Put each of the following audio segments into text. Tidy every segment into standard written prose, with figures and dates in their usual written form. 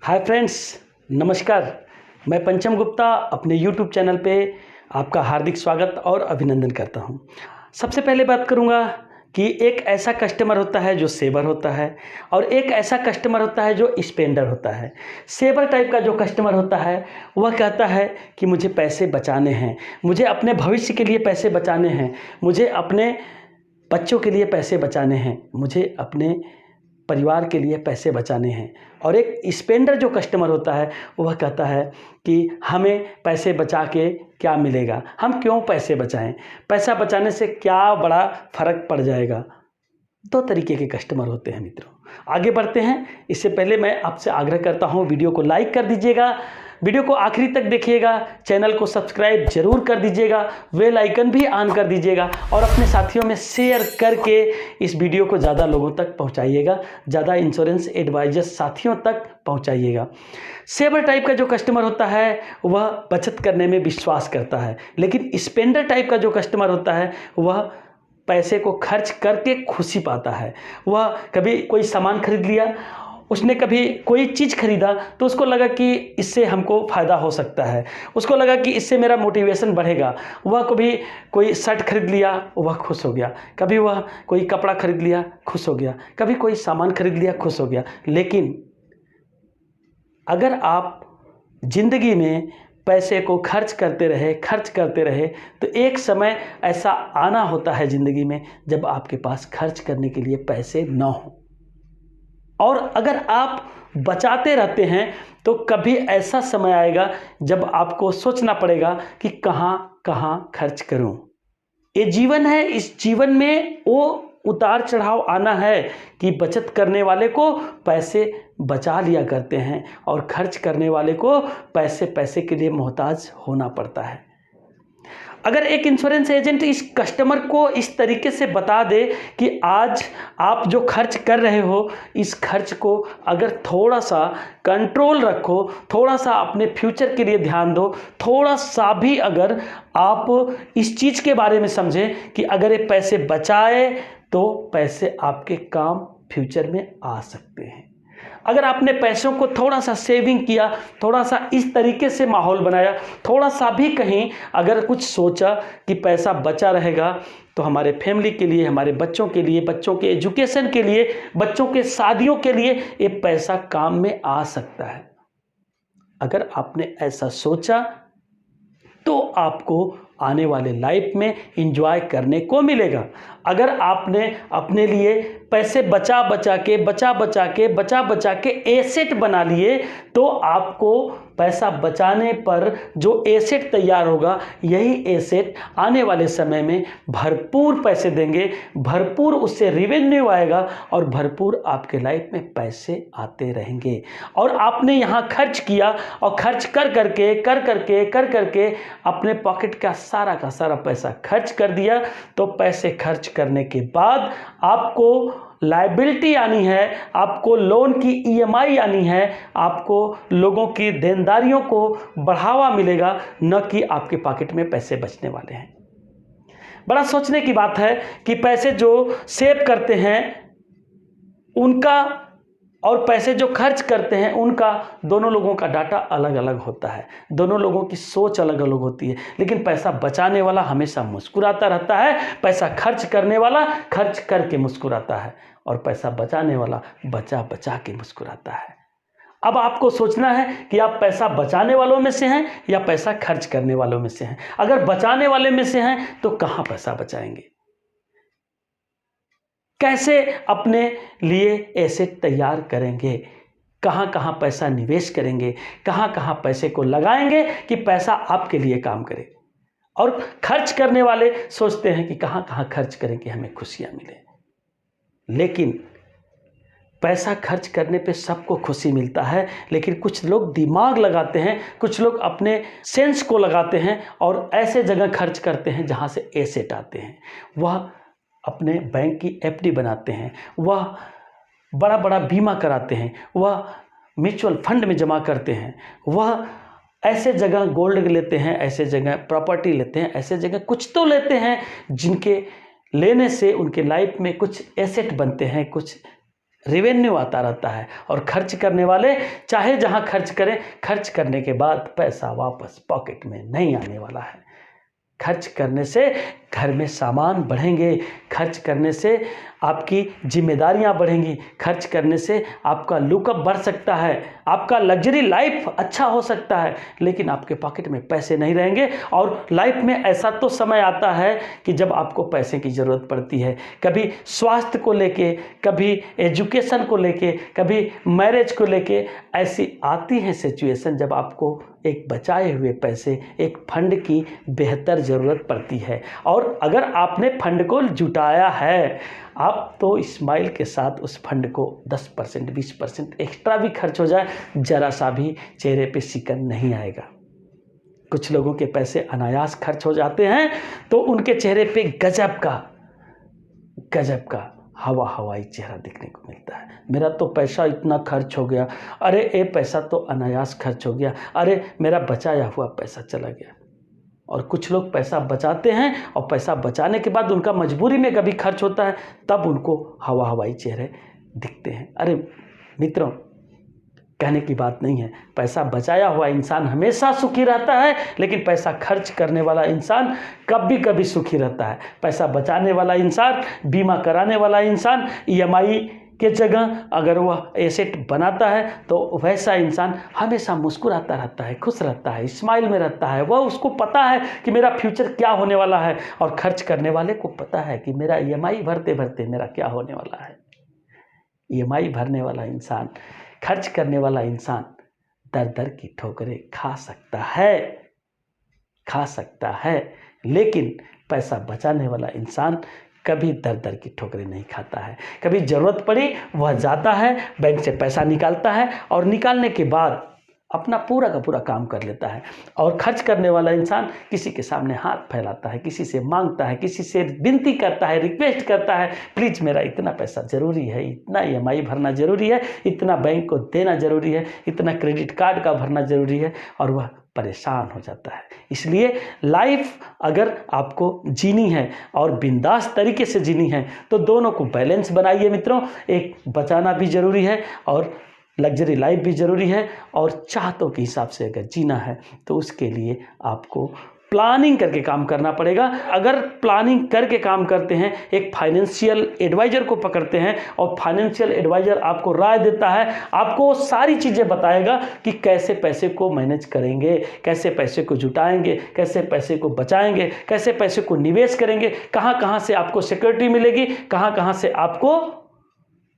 Hi friends, नमस्कार। मैं पंचम गुप्ता अपने यूट्यूब चैनल पे आपका हार्दिक स्वागत और अभिनंदन करता हूँ। सबसे पहले बात करूँगा कि एक ऐसा कस्टमर होता है जो सेवर होता है और एक ऐसा कस्टमर होता है जो स्पेंडर होता है। सेवर टाइप का जो कस्टमर होता है वह कहता है कि मुझे पैसे बचाने हैं, मुझे अपने भविष्य के लिए पैसे बचाने हैं, मुझे अपने बच्चों के लिए पैसे बचाने हैं, मुझे अपने परिवार के लिए पैसे बचाने हैं। और एक स्पेंडर जो कस्टमर होता है वह कहता है कि हमें पैसे बचा के क्या मिलेगा, हम क्यों पैसे बचाएं, पैसा बचाने से क्या बड़ा फर्क पड़ जाएगा। दो तरीके के कस्टमर होते हैं मित्रों। आगे बढ़ते हैं, इससे पहले मैं आपसे आग्रह करता हूं वीडियो को लाइक कर दीजिएगा, वीडियो को आखिरी तक देखिएगा, चैनल को सब्सक्राइब जरूर कर दीजिएगा, बेल आइकन भी ऑन कर दीजिएगा और अपने साथियों में शेयर करके इस वीडियो को ज़्यादा लोगों तक पहुंचाइएगा, ज़्यादा इंश्योरेंस एडवाइजर साथियों तक पहुंचाइएगा। सेवर टाइप का जो कस्टमर होता है वह बचत करने में विश्वास करता है, लेकिन स्पेंडर टाइप का जो कस्टमर होता है वह पैसे को खर्च करके खुशी पाता है। वह कभी कोई सामान खरीद लिया, उसने कभी कोई चीज़ खरीदा तो उसको लगा कि इससे हमको फ़ायदा हो सकता है, उसको लगा कि इससे मेरा मोटिवेशन बढ़ेगा। वह कभी कोई शर्ट खरीद लिया, वह खुश हो गया, कभी वह कोई कपड़ा खरीद लिया, खुश हो गया, कभी कोई सामान खरीद लिया, खुश हो गया। लेकिन अगर आप ज़िंदगी में पैसे को खर्च करते रहे तो एक समय ऐसा आना होता है ज़िंदगी में जब आपके पास खर्च करने के लिए पैसे न हो। और अगर आप बचाते रहते हैं तो कभी ऐसा समय आएगा जब आपको सोचना पड़ेगा कि कहाँ कहाँ खर्च करूं। ये जीवन है, इस जीवन में वो उतार चढ़ाव आना है कि बचत करने वाले को पैसे बचा लिया करते हैं और खर्च करने वाले को पैसे के लिए मोहताज होना पड़ता है। अगर एक इंश्योरेंस एजेंट इस कस्टमर को इस तरीके से बता दे कि आज आप जो खर्च कर रहे हो इस खर्च को अगर थोड़ा सा कंट्रोल रखो, थोड़ा सा अपने फ्यूचर के लिए ध्यान दो, थोड़ा सा भी अगर आप इस चीज़ के बारे में समझें कि अगर ये पैसे बचाए तो पैसे आपके काम फ्यूचर में आ सकते हैं। अगर आपने पैसों को थोड़ा सा सेविंग किया, थोड़ा सा इस तरीके से माहौल बनाया, थोड़ा सा भी कहीं अगर कुछ सोचा कि पैसा बचा रहेगा तो हमारे फैमिली के लिए, हमारे बच्चों के लिए, बच्चों के एजुकेशन के लिए, बच्चों के शादियों के लिए ये पैसा काम में आ सकता है। अगर आपने ऐसा सोचा तो आपको आने वाले लाइफ में एंजॉय करने को मिलेगा। अगर आपने अपने लिए पैसे बचा बचा के एसेट बना लिए तो आपको पैसा बचाने पर जो एसेट तैयार होगा यही एसेट आने वाले समय में भरपूर पैसे देंगे, भरपूर उससे रिवेन्यू आएगा और भरपूर आपके लाइफ में पैसे आते रहेंगे। और आपने यहाँ खर्च किया और खर्च कर करके अपने पॉकेट का सारा पैसा खर्च कर दिया तो पैसे खर्च करने के बाद आपको लायबिलिटी आनी है, आपको लोन की ईएमआई आनी है, आपको लोगों की देनदारियों को बढ़ावा मिलेगा, न कि आपके पॉकेट में पैसे बचने वाले हैं। बड़ा सोचने की बात है कि पैसे जो सेव करते हैं उनका और पैसे जो खर्च करते हैं उनका, दोनों लोगों का डाटा अलग अलग होता है, दोनों लोगों की सोच अलग अलग होती है। लेकिन पैसा बचाने वाला हमेशा मुस्कुराता रहता है, पैसा खर्च करने वाला खर्च करके मुस्कुराता है और पैसा बचाने वाला बचा के मुस्कुराता है। अब आपको सोचना है कि आप पैसा बचाने वालों में से हैं या पैसा खर्च करने वालों में से हैं। अगर बचाने वाले में से हैं तो कहाँ पैसा बचाएंगे, कैसे अपने लिए एसेट तैयार करेंगे, कहाँ कहाँ पैसा निवेश करेंगे, कहाँ कहाँ पैसे को लगाएंगे कि पैसा आपके लिए काम करे। और खर्च करने वाले सोचते हैं कि कहाँ कहाँ खर्च करें कि हमें खुशियाँ मिले। लेकिन पैसा खर्च करने पे सबको खुशी मिलता है, लेकिन कुछ लोग दिमाग लगाते हैं, कुछ लोग अपने सेंस को लगाते हैं और ऐसे जगह खर्च करते हैं जहाँ से एसेट आते हैं। वह अपने बैंक की एफडी बनाते हैं, वह बड़ा बड़ा बीमा कराते हैं, वह म्यूचुअल फंड में जमा करते हैं, वह ऐसे जगह गोल्ड लेते हैं, ऐसे जगह प्रॉपर्टी लेते हैं, ऐसे जगह कुछ तो लेते हैं जिनके लेने से उनके लाइफ में कुछ एसेट बनते हैं, कुछ रेवेन्यू आता रहता है। और खर्च करने वाले चाहे जहाँ खर्च करें, खर्च करने के बाद पैसा वापस पॉकेट में नहीं आने वाला है। खर्च करने से घर में सामान बढ़ेंगे, खर्च करने से आपकी जिम्मेदारियां बढ़ेंगी, खर्च करने से आपका लुकअप बढ़ सकता है, आपका लग्जरी लाइफ अच्छा हो सकता है, लेकिन आपके पॉकेट में पैसे नहीं रहेंगे। और लाइफ में ऐसा तो समय आता है कि जब आपको पैसे की ज़रूरत पड़ती है, कभी स्वास्थ्य को लेके, कभी एजुकेशन को लेके, कभी मैरिज को लेके, ऐसी आती है सिचुएशन जब आपको एक बचाए हुए पैसे, एक फंड की बेहतर ज़रूरत पड़ती है। और अगर आपने फंड को जुटाया है, आप तो स्माइल के साथ उस फंड को 10% 20% एक्स्ट्रा भी खर्च हो जाए, जरा सा भी चेहरे पे सिकन नहीं आएगा। कुछ लोगों के पैसे अनायास खर्च हो जाते हैं तो उनके चेहरे पे गजब का हवाई चेहरा दिखने को मिलता है। मेरा तो पैसा इतना खर्च हो गया, अरे ये पैसा तो अनायास खर्च हो गया, अरे मेरा बचाया हुआ पैसा चला गया। और कुछ लोग पैसा बचाते हैं और पैसा बचाने के बाद उनका मजबूरी में कभी खर्च होता है, तब उनको हवाई चेहरे दिखते हैं। अरे मित्रों, कहने की बात नहीं है, पैसा बचाया हुआ इंसान हमेशा सुखी रहता है, लेकिन पैसा खर्च करने वाला इंसान कभी सुखी रहता है। पैसा बचाने वाला इंसान, बीमा कराने वाला इंसान, EMI के जगह अगर वह एसेट बनाता है तो वैसा इंसान हमेशा मुस्कुराता रहता है, खुश रहता है, स्माइल में रहता है। वह उसको पता है कि मेरा फ्यूचर क्या होने वाला है। और खर्च करने वाले को पता है कि मेरा EMI भरते भरते मेरा क्या होने वाला है। EMI भरने वाला इंसान, खर्च करने वाला इंसान दर की ठोकरें खा सकता है, लेकिन पैसा बचाने वाला इंसान कभी दर की ठोकरें नहीं खाता है। कभी ज़रूरत पड़ी वह जाता है, बैंक से पैसा निकालता है और निकालने के बाद अपना पूरा का पूरा काम कर लेता है। और खर्च करने वाला इंसान किसी के सामने हाथ फैलाता है, किसी से मांगता है, किसी से विनती करता है, रिक्वेस्ट करता है, प्लीज़ मेरा इतना पैसा ज़रूरी है, इतना EMI भरना ज़रूरी है, इतना बैंक को देना ज़रूरी है, इतना क्रेडिट कार्ड का भरना ज़रूरी है, और वह परेशान हो जाता है। इसलिए लाइफ अगर आपको जीनी है और बिंदास तरीके से जीनी है तो दोनों को बैलेंस बनाइए मित्रों। एक बचाना भी ज़रूरी है और लग्जरी लाइफ भी ज़रूरी है, और चाहतों के हिसाब से अगर जीना है तो उसके लिए आपको प्लानिंग करके काम करना पड़ेगा। अगर प्लानिंग करके काम करते हैं, एक फाइनेंशियल एडवाइज़र को पकड़ते हैं और फाइनेंशियल एडवाइज़र आपको राय देता है, आपको सारी चीज़ें बताएगा कि कैसे पैसे को मैनेज करेंगे, कैसे पैसे को जुटाएंगे, कैसे पैसे को बचाएंगे, कैसे पैसे को निवेश करेंगे, कहाँ से आपको सिक्योरिटी मिलेगी, कहाँ से आपको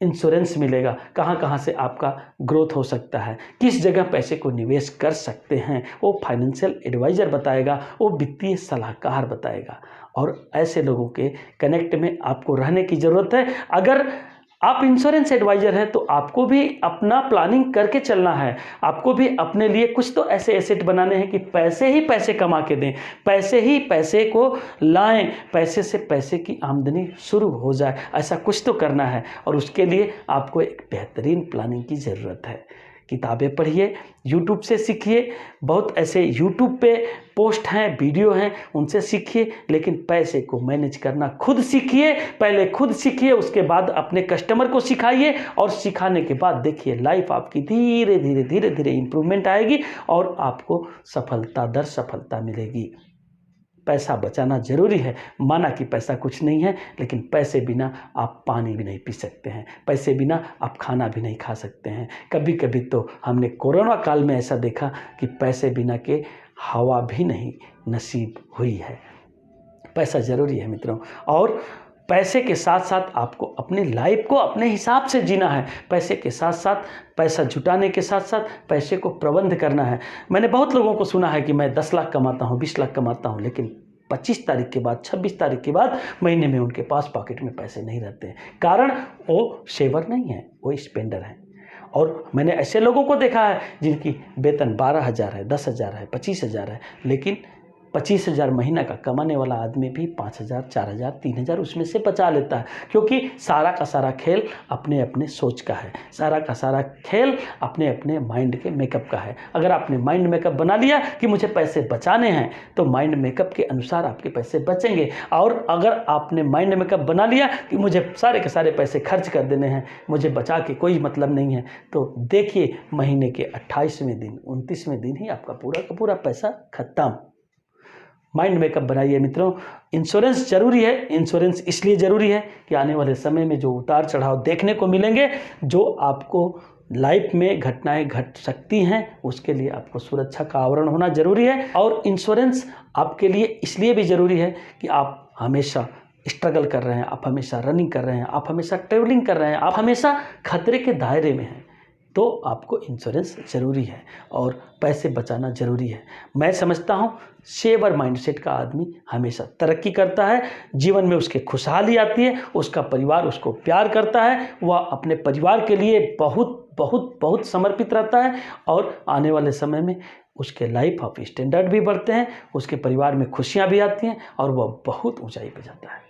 इंश्योरेंस मिलेगा, कहाँ से आपका ग्रोथ हो सकता है, किस जगह पैसे को निवेश कर सकते हैं, वो फाइनेंशियल एडवाइज़र बताएगा, वो वित्तीय सलाहकार बताएगा। और ऐसे लोगों के कनेक्ट में आपको रहने की ज़रूरत है। अगर आप इंश्योरेंस एडवाइज़र हैं तो आपको भी अपना प्लानिंग करके चलना है। आपको भी अपने लिए कुछ तो ऐसे एसेट बनाने हैं कि पैसे ही पैसे कमा के दें, पैसे ही पैसे को लाएं, पैसे से पैसे की आमदनी शुरू हो जाए, ऐसा कुछ तो करना है। और उसके लिए आपको एक बेहतरीन प्लानिंग की ज़रूरत है। किताबें पढ़िए, यूट्यूब से सीखिए, बहुत ऐसे यूट्यूब पे पोस्ट हैं, वीडियो हैं, उनसे सीखिए, लेकिन पैसे को मैनेज करना खुद सीखिए। पहले खुद सीखिए, उसके बाद अपने कस्टमर को सिखाइए, और सिखाने के बाद देखिए लाइफ आपकी धीरे धीरे इम्प्रूवमेंट आएगी और आपको सफलता दर सफलता मिलेगी। पैसा बचाना ज़रूरी है, माना कि पैसा कुछ नहीं है, लेकिन पैसे बिना आप पानी भी नहीं पी सकते हैं, पैसे बिना आप खाना भी नहीं खा सकते हैं। कभी कभी तो हमने कोरोना काल में ऐसा देखा कि पैसे बिना के हवा भी नहीं नसीब हुई है। पैसा ज़रूरी है मित्रों, और पैसे के साथ साथ आपको अपनी लाइफ को अपने हिसाब से जीना है। पैसे के साथ साथ, पैसा जुटाने के साथ साथ पैसे को प्रबंध करना है। मैंने बहुत लोगों को सुना है कि मैं 10 लाख कमाता हूँ, 20 लाख कमाता हूँ, लेकिन 25 तारीख के बाद, 26 तारीख के बाद महीने में उनके पास पॉकेट में पैसे नहीं रहते हैं। कारण वो सेवर नहीं है, वो स्पेंडर है। और मैंने ऐसे लोगों को देखा है जिनकी वेतन 12,000 है, 10,000 है, 25,000 है, लेकिन 25,000 महीना का कमाने वाला आदमी भी 5,000, 4,000, 3,000 उसमें से बचा लेता है, क्योंकि सारा का सारा खेल अपने अपने सोच का है, सारा का सारा खेल अपने अपने माइंड के मेकअप का है। अगर आपने माइंड मेकअप बना लिया कि मुझे पैसे बचाने हैं, तो माइंड मेकअप के अनुसार आपके पैसे बचेंगे। और अगर आपने माइंड मेकअप बना लिया कि मुझे सारे के सारे पैसे खर्च कर देने हैं, मुझे बचा के कोई मतलब नहीं है, तो देखिए महीने के 28वें दिन, 29वें दिन ही आपका पूरा का पूरा पैसा खत्म। माइंड मेकअप बनाइए मित्रों। इंश्योरेंस जरूरी है। इंश्योरेंस इसलिए ज़रूरी है कि आने वाले समय में जो उतार चढ़ाव देखने को मिलेंगे, जो आपको लाइफ में घटनाएं घट सकती हैं, उसके लिए आपको सुरक्षा का आवरण होना जरूरी है। और इंश्योरेंस आपके लिए इसलिए भी ज़रूरी है कि आप हमेशा स्ट्रगल कर रहे हैं, आप हमेशा रनिंग कर रहे हैं, आप हमेशा ट्रेवलिंग कर रहे हैं, आप हमेशा खतरे के दायरे में हैं, तो आपको इंश्योरेंस ज़रूरी है और पैसे बचाना ज़रूरी है। मैं समझता हूँ सेवर माइंडसेट का आदमी हमेशा तरक्की करता है, जीवन में उसके खुशहाली आती है, उसका परिवार उसको प्यार करता है, वह अपने परिवार के लिए बहुत बहुत बहुत समर्पित रहता है और आने वाले समय में उसके लाइफ ऑफ स्टैंडर्ड भी बढ़ते हैं, उसके परिवार में खुशियाँ भी आती हैं और वह बहुत ऊंचाई पे जाता है।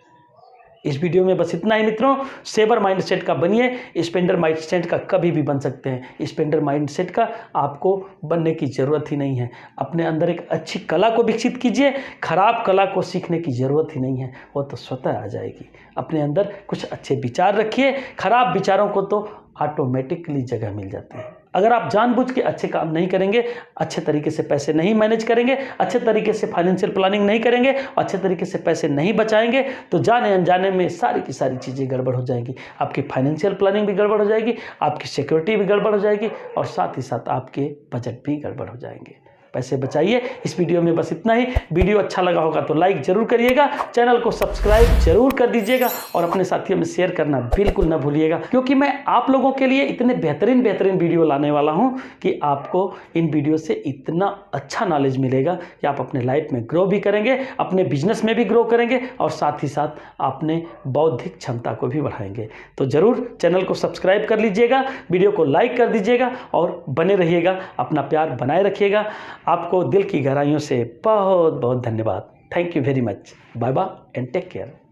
इस वीडियो में बस इतना ही मित्रों। सेवर माइंडसेट का बनिए, स्पेंडर माइंडसेट का कभी भी बन सकते हैं। स्पेंडर माइंडसेट का आपको बनने की ज़रूरत ही नहीं है। अपने अंदर एक अच्छी कला को विकसित कीजिए, खराब कला को सीखने की ज़रूरत ही नहीं है, वो तो स्वतः आ जाएगी। अपने अंदर कुछ अच्छे विचार रखिए, खराब विचारों को तो ऑटोमेटिकली जगह मिल जाती है। अगर आप जानबूझ के अच्छे काम नहीं करेंगे, अच्छे तरीके से पैसे नहीं मैनेज करेंगे, अच्छे तरीके से फाइनेंशियल प्लानिंग नहीं करेंगे, अच्छे तरीके से पैसे नहीं बचाएंगे, तो जाने अनजाने में सारी की सारी चीज़ें गड़बड़ हो जाएंगी। आपकी फाइनेंशियल प्लानिंग भी गड़बड़ हो जाएगी, आपकी सिक्योरिटी भी गड़बड़ हो जाएगी और साथ ही साथ आपके बजट भी गड़बड़ हो जाएंगे। पैसे बचाइए। इस वीडियो में बस इतना ही। वीडियो अच्छा लगा होगा तो लाइक जरूर करिएगा, चैनल को सब्सक्राइब जरूर कर दीजिएगा और अपने साथियों में शेयर करना बिल्कुल ना भूलिएगा, क्योंकि मैं आप लोगों के लिए इतने बेहतरीन वीडियो लाने वाला हूं कि आपको इन वीडियो से इतना अच्छा नॉलेज मिलेगा कि आप अपने लाइफ में ग्रो भी करेंगे, अपने बिजनेस में भी ग्रो करेंगे और साथ ही साथ अपने बौद्धिक क्षमता को भी बढ़ाएंगे। तो जरूर चैनल को सब्सक्राइब कर लीजिएगा, वीडियो को लाइक कर दीजिएगा और बने रहिएगा, अपना प्यार बनाए रखिएगा। आपको दिल की गहराइयों से बहुत बहुत धन्यवाद। Thank you very much. Bye bye and take care.